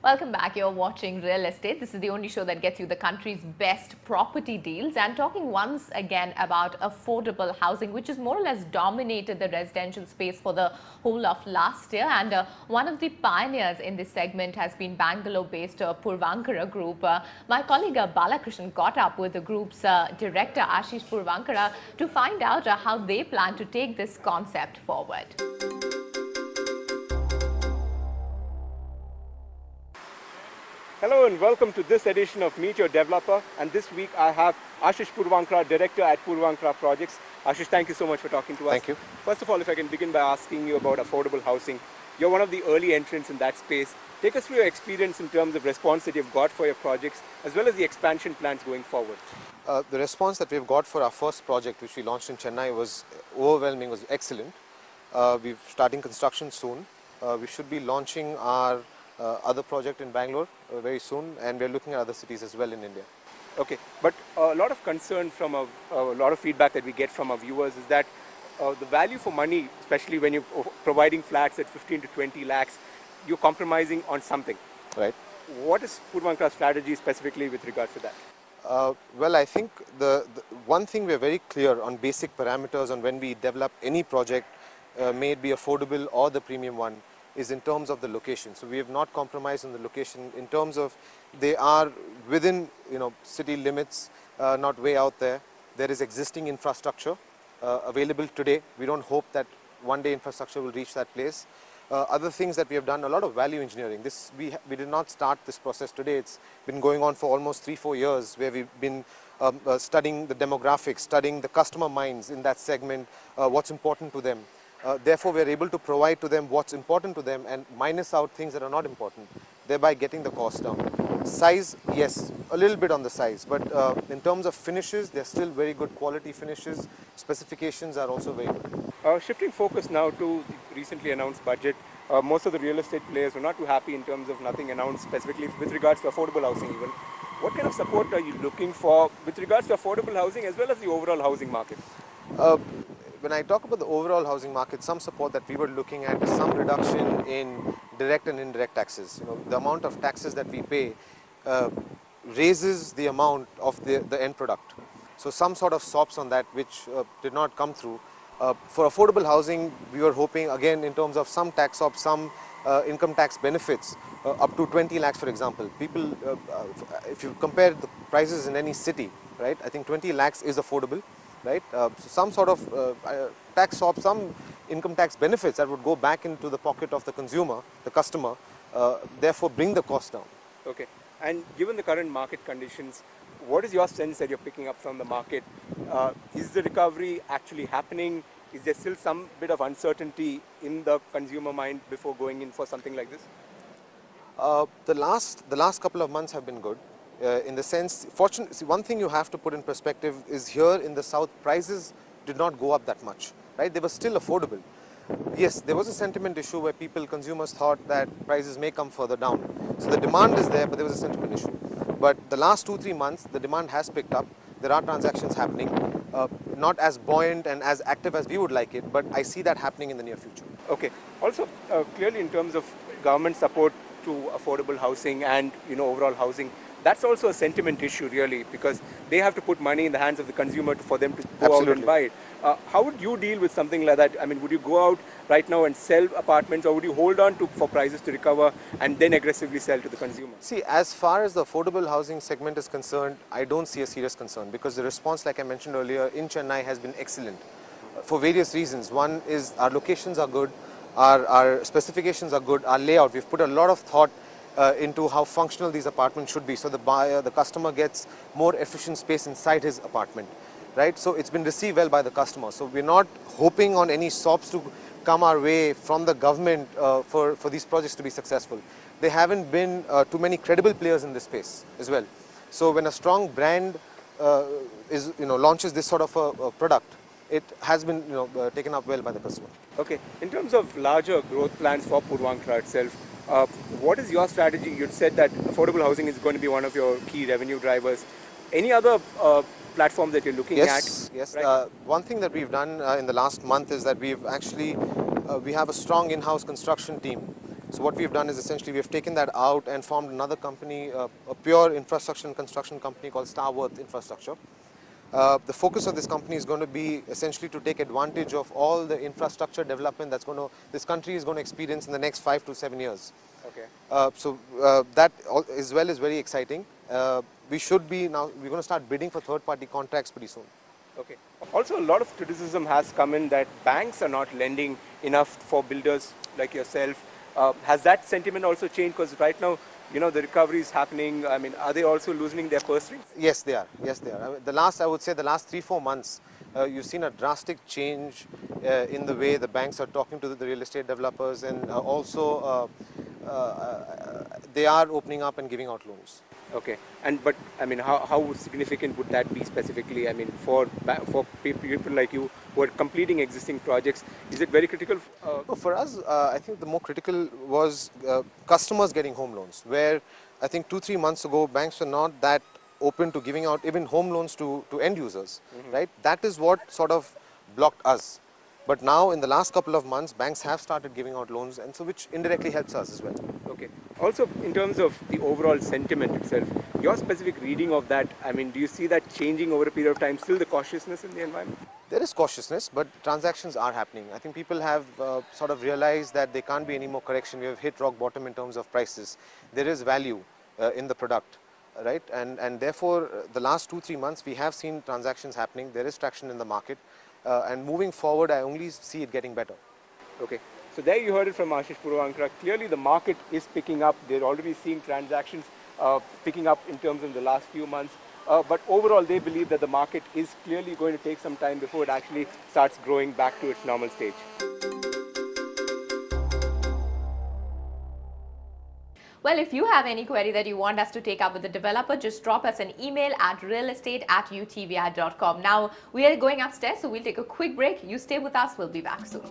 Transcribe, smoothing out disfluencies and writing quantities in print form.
Welcome back. You're watching Real Estate. This is the only show that gets you the country's best property deals, and talking once again about affordable housing, which has more or less dominated the residential space for the whole of last year. And one of the pioneers in this segment has been Bangalore-based Puravankara Group. My colleague Balakrishnan caught up with the group's director Ashish Puravankara to find out how they plan to take this concept forward. Hello and welcome to this edition of Meet Your Developer, and this week I have Ashish Puravankara, Director at Puravankara Projects. Ashish, thank you so much for talking to us. Thank you. First of all, if I can begin by asking you about affordable housing. You're one of the early entrants in that space. Take us through your experience in terms of response that you've got for your projects, as well as the expansion plans going forward. The response that we've got for our first project, which we launched in Chennai, was overwhelming, was excellent. We're starting construction soon. We should be launching our other project in Bangalore very soon, and we're looking at other cities as well in India. Okay, but a lot of concern from a lot of feedback that we get from our viewers is that the value for money, especially when you're providing flats at 15 to 20 lakhs, you're compromising on something. Right. What is Puravankara's strategy specifically with regards to that? Well, I think the one thing we're very clear on basic parameters on when we develop any project, may it be affordable or the premium one, is in terms of the location. So we have not compromised on the location in terms of they are within city limits, not way out there. There is existing infrastructure available today. We don't hope that one day infrastructure will reach that place. Other things that we have done, a lot of value engineering. We did not start this process today. It's been going on for almost 3-4 years, where we've been studying the demographics, studying the customer minds in that segment, what's important to them. Therefore, we are able to provide to them what's important to them and minus out things that are not important, thereby getting the cost down. Size, yes, a little bit on the size, but in terms of finishes, they're still very good quality finishes. Specifications are also very good. Shifting focus now to the recently announced budget, most of the real estate players were not too happy in terms of nothing announced specifically with regards to affordable housing even. What kind of support are you looking for with regards to affordable housing as well as the overall housing market? When I talk about the overall housing market, some support that we were looking at is some reduction in direct and indirect taxes. The amount of taxes that we pay raises the amount of the end product. So some sort of SOPs on that, which did not come through. For affordable housing, we were hoping again in terms of some tax SOPs, some income tax benefits, up to 20 lakhs for example. People, if you compare the prices in any city, right, I think 20 lakhs is affordable. Right, so some sort of tax SOP, some income tax benefits that would go back into the pocket of the consumer, the customer, therefore bring the cost down. Okay, and given the current market conditions, what is your sense that you're picking up from the market? Is the recovery actually happening? Is there still some bit of uncertainty in the consumer mind before going in for something like this? The last couple of months have been good. In the sense, fortunately, one thing you have to put in perspective is here in the south, prices did not go up that much, right? They were still affordable. Yes, there was a sentiment issue where consumers thought that prices may come further down. So the demand is there, but there was a sentiment issue. But the last 2-3 months, the demand has picked up. There are transactions happening, not as buoyant and as active as we would like it, but I see that happening in the near future. Okay. Also, clearly in terms of government support to affordable housing and overall housing, that's also a sentiment issue really, because they have to put money in the hands of the consumer for them to go out and buy it. How would you deal with something like that? I mean, would you go out right now and sell apartments, or would you hold on for prices to recover and then aggressively sell to the consumer? See, as far as the affordable housing segment is concerned, I don't see a serious concern, because the response, like I mentioned earlier, in Chennai has been excellent for various reasons. One is our locations are good, our specifications are good, our layout, we've put a lot of thought into how functional these apartments should be, so the customer gets more efficient space inside his apartment, right? So it's been received well by the customer. So we're not hoping on any SOPs to come our way from the government for these projects to be successful. There haven't been too many credible players in this space as well. So when a strong brand launches this sort of a product, it has been taken up well by the customer. Okay, in terms of larger growth plans for Puravankara itself, what is your strategy? You said that affordable housing is going to be one of your key revenue drivers. Any other platforms that you're looking at? Yes. Right? One thing that we've done in the last month is that we've actually, we have a strong in-house construction team So what we've done is essentially we've taken that out and formed another company, a pure infrastructure and construction company called Starworth Infrastructure. The focus of this company is going to be essentially to take advantage of all the infrastructure development this country is going to experience in the next 5 to 7 years. Okay. That as well is very exciting. We're going to start bidding for third-party contracts pretty soon. Okay. Also, a lot of criticism has come in that banks are not lending enough for builders like yourself. Has that sentiment also changed? Because right now, you know, the recovery is happening. I mean, are they also loosening their purse strings? Yes, they are. Yes, they are. I mean, I would say the last 3-4 months, you've seen a drastic change in the way the banks are talking to the real estate developers, and also they are opening up and giving out loans. Okay. But I mean, how significant would that be specifically? I mean, for people like you who are completing existing projects, is it very critical? No, for us, I think the more critical was customers getting home loans, where I think 2-3 months ago, banks were not that open to giving out even home loans to end users, right? That is what sort of blocked us. But now, in the last couple of months, banks have started giving out loans, and so which indirectly helps us as well. Okay. Also, in terms of the overall sentiment itself, your specific reading of that, I mean, do you see that changing over a period of time? Still the cautiousness in the environment? There is cautiousness, but transactions are happening. I think people have sort of realized that there can't be any more correction. We have hit rock bottom in terms of prices. There is value in the product, right? And therefore, the last 2-3 months, we have seen transactions happening. There is traction in the market. And moving forward, I only see it getting better. Okay. So there you heard it from Ashish Puravankara. Clearly the market is picking up. They're already seeing transactions picking up in terms of the last few months. But overall, they believe that the market is clearly going to take some time before it actually starts growing back to its normal stage. Well, if you have any query that you want us to take up with the developer, just drop us an email at realestate@utvi.com. Now, we are going upstairs, so we'll take a quick break. You stay with us. We'll be back soon.